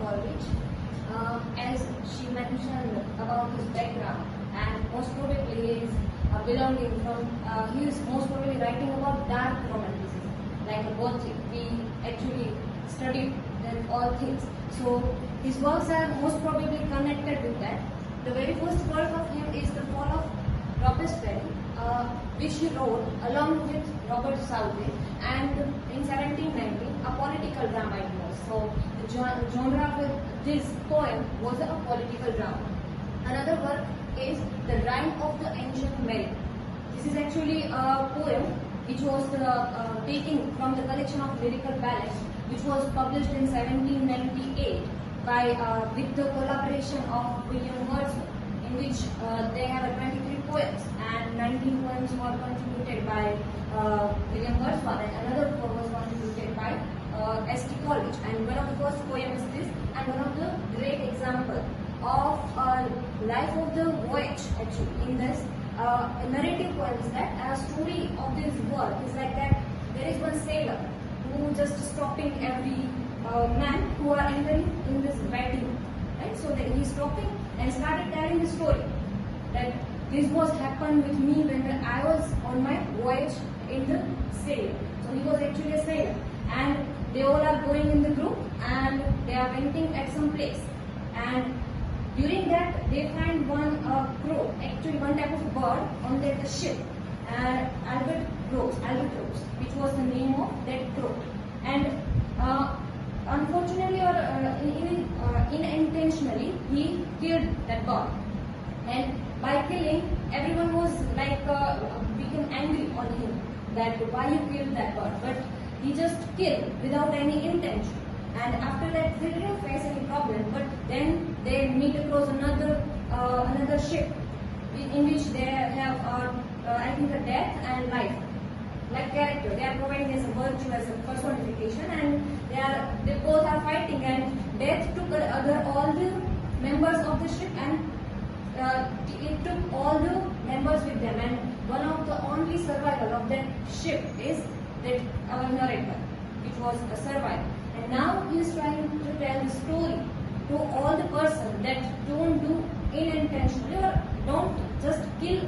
Coleridge. As she mentioned about his background, and most probably he is belonging from, he is most probably writing about dark romanticism, like a Gothic. We actually studied that all things. So his works are most probably connected with that. The very first work of him is The Fall of Robespierre, which he wrote along with Robert Southey, and in 1790, a political drama it was. So the genre of this poem was a political drama. Another work is The Rime of the Ancient Mariner. This is actually a poem which was taken from the collection of lyrical ballads, which was published in 1798 by with the collaboration of William Wordsworth, in which they have 23 poems, and 19 poems were contributed by William Wordsworth, and another poem was contributed by S.T. Coleridge. And one of the first poems is this, and one of the great example of life of the voyage. Actually, in this narrative poem is that a story of this work is like that. There is one sailor who just stopping every man who are entering in this wedding, right? So that he is stopping and started telling the story that this was happened with me when I was on my voyage in the sail. So he was actually a sailor, and they all are going in the group and they are waiting at some place, and during that they find one crow, actually one type of bird on the ship, albatross, which was the name of that crow. And unfortunately or unintentionally, he killed that bird. And by killing, everyone was like become angry on him that why you killed that bird. But he just killed without any intention. And after that, they didn't face any problem. But then they meet across another ship in which they have I think a death and life, like character. They are providing as a virtue, as a personification, and they both are fighting. And death took all the members of the ship, and it took all the members with them. And one of the only survivor of that ship is that our narrator, which was a survivor. And now he is trying to tell the story to all the person that don't do unintentionally or don't just kill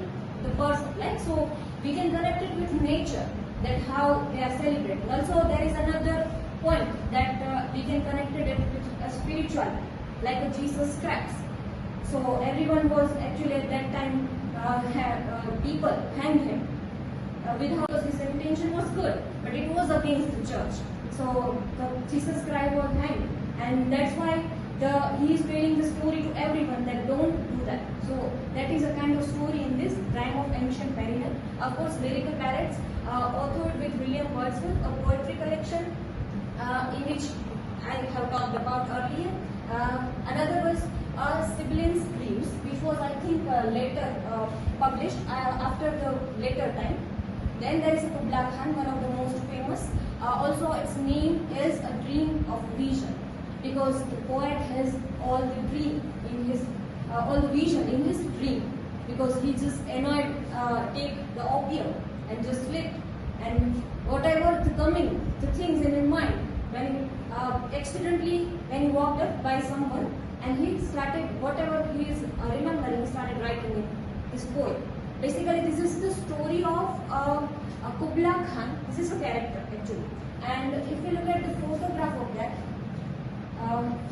the person. Like, so we can connect it with nature, that how they are celebrating. Also, there is another point that we can connect it with a spiritual, like a Jesus Christ. So everyone was actually at that time people hanged him because his intention was good, but it was against the church. So Jesus Christ was hanged, and that's why he is telling the story to everyone that don't do that. So that is a kind of story in this Rime of Ancient Mariner. Of course, lyrical ballads authored with William Wordsworth, a poetry collection in which I have talked about earlier. Another was Sibylline's Dreams, which was I think later published after the later time. Then there is Kubla Khan, one of the most famous. Also, its name is A Dream of Vision, because the poet has all the dream in his, all the vision in his dream, because he just annoyed, take the opium and just sleep, and whatever the coming, the things in his mind, when accidentally when he walked up by someone, and he started whatever he is remembering, started writing in his poem. Basically, this is the story of Kubla Khan. This is a character actually, and if you look at the photograph of that,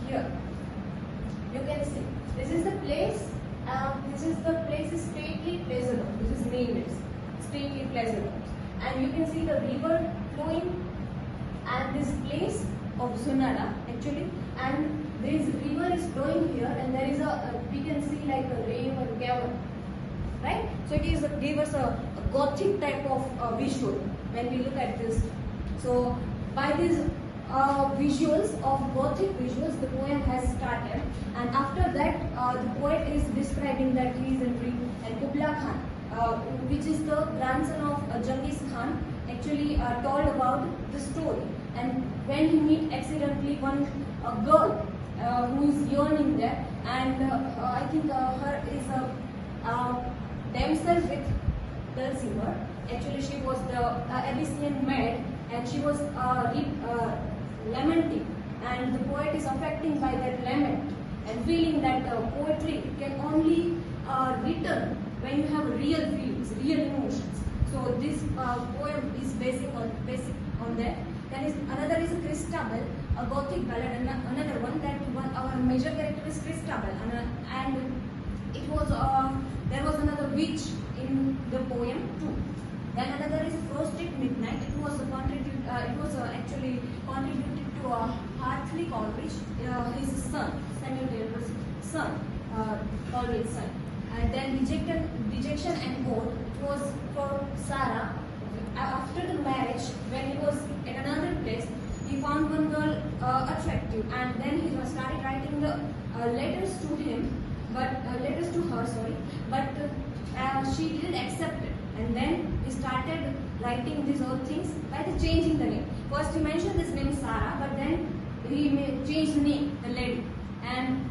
here you can see this is the place. This is the place is Stately Pleasure Downs. This is name is Stately Pleasure Downs, and you can see the river flowing, and this place of Zunara actually, and this river is flowing here, and there is we can see like a rave or cavern. Right? So it is gave us a Gothic type of visual when we look at this. So by these visuals of Gothic visuals, the poem has started, and after that the poet is describing that he is in dream, and Kubla Khan, which is the grandson of Genghis Khan, actually told about the story. And when he meet accidentally one girl who is yearning there, and I think her is a damsel with Dulcimer. Actually, she was the Abyssinian maid, and she was lamenting and the poet is affecting by that lament and feeling that poetry can only return when you have real feelings, real emotions. So this poem is basic on that. Then is another is Christabel, a Gothic ballad, and another one that our major character is Christabel, and it was there was another witch in the poem too. Then another is Frosted Midnight. It was actually contributed to Hartley Coleridge, his son, Samuel Taylor's son, Coleridge's son. And then Dejection and Ode was for Sarah. After the marriage, when he was at another place, he found one girl attractive, and then he started writing the letters to her, but she didn't accept it, and then he started writing these all things by changing the name. First he mentioned this name Sarah, but then he changed the name, the lady, and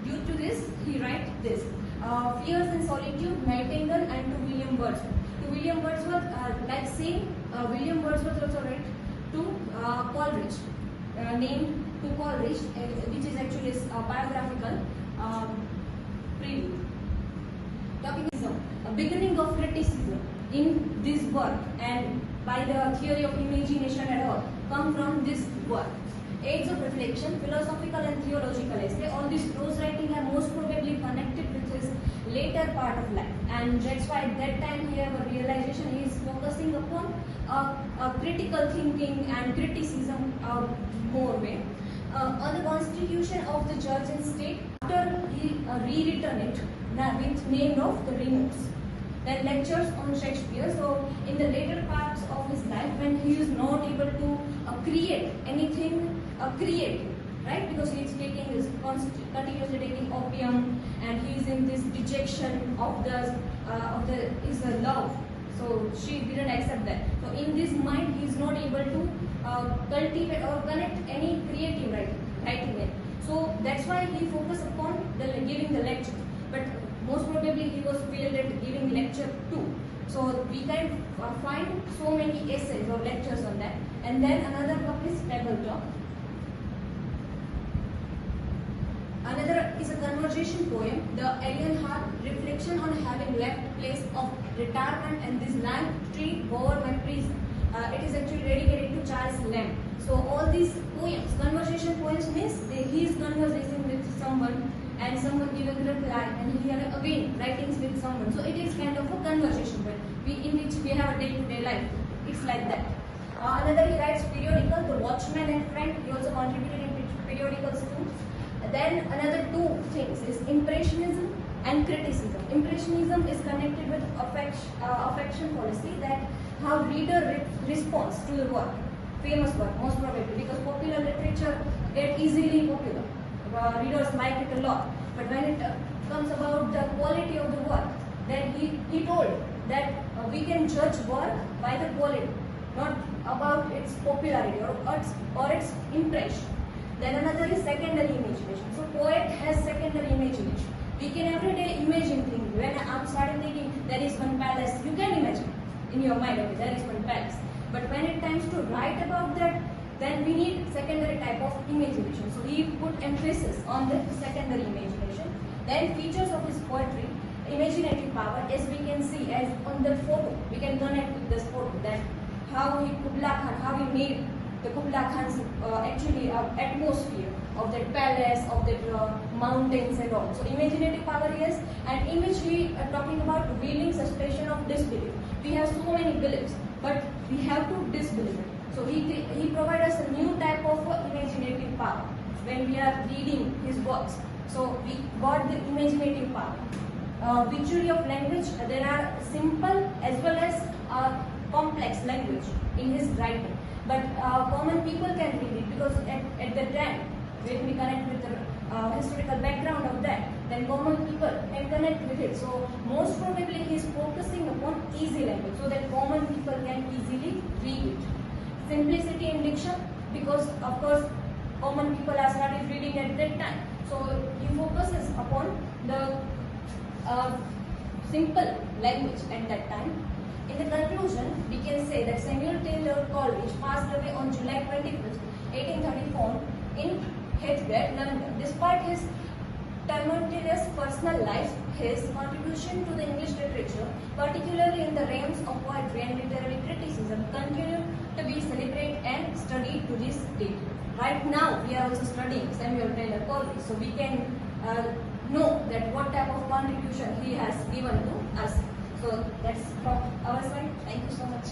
due to this he writes this. Fears and Solitude, Nightingale, and to William Wordsworth. To William Wordsworth, William Wordsworth also wrote to Coleridge, named to Coleridge, which is actually a biographical prelude. Topicism, a beginning of criticism in this work, and by the theory of imagination and all, come from this work. Aids of reflection, philosophical and theological essay. All these prose writing are most probably connected with his later part of life, and that's why at that time he have a realization. He is focusing upon critical thinking and criticism more way. On the constitution of the church and state, after he rewritten it with name of the Removes. Then lectures on Shakespeare. So in the later parts of his life, when he is not able to create anything creative, right? Because he is continuously taking opium, and he is in this dejection of his love. So she didn't accept that. So in this mind, he is not able to cultivate or connect any creative writing it. So that's why he focused upon giving the lecture. But most probably he was failed at giving lecture too. So we can find so many essays or lectures on that. And then another book is Table Talk. Another is a conversation poem, The Alien Heart, reflection on having left place of retirement and this lime tree bore my prison. It is actually dedicated to Charles Lamb. So all these poems, conversation poems means he is conversing with someone and someone give a reply, and he are again writings with someone. So it is kind of a conversation poem in which we have a day-to-day life. It's like that. Another he writes periodical, The Watchman and Friend. He also contributed in periodicals too. Then another two things is impressionism and criticism. Impressionism is connected with affection policy, that how reader responds to the work, famous work most probably, because popular literature get easily popular. Readers like it a lot. But when it comes about the quality of the work, then he told that we can judge work by the quality, not about its popularity or its impression. Then another is secondary imagination. So poet has secondary imagination. We can every day imagine things. When I'm starting thinking there is one palace, you can imagine in your mind, okay, there is one palace. But when it comes to write about that, then we need secondary type of imagination. So he put emphasis on the secondary imagination. Then features of his poetry, imaginative power, as we can see as on the photo. We can connect with this photo, that how he made the Kublai Khan's atmosphere of that palace, of that mountains and all. So imaginative power is, and image we are talking about revealing suspension of disbelief. We have so many beliefs, but we have to disbelieve it. So he provides us a new type of imaginative power when we are reading his works. So we got the imaginative power. Witchery of language. There are simple as well as complex language in his writing. But common people can read it, because at the time when we connect with the historical background of that, then common people can connect with it. So most probably he is focusing upon easy language so that common people can easily read it. Simplicity in diction, because of course common people are started reading at that time. So he focuses upon the simple language at that time. In the conclusion, we can say that Samuel Taylor Coleridge passed away on July 25th, 1834 in Heathgate, London. Despite his tumultuous personal life, his contribution to the English literature, particularly in the realms of poetry and literary criticism, continue to be celebrated and studied to this day. Right now, we are also studying Samuel Taylor Coleridge, so we can know that what type of contribution he has given to us. So that's from our side. Thank you so much.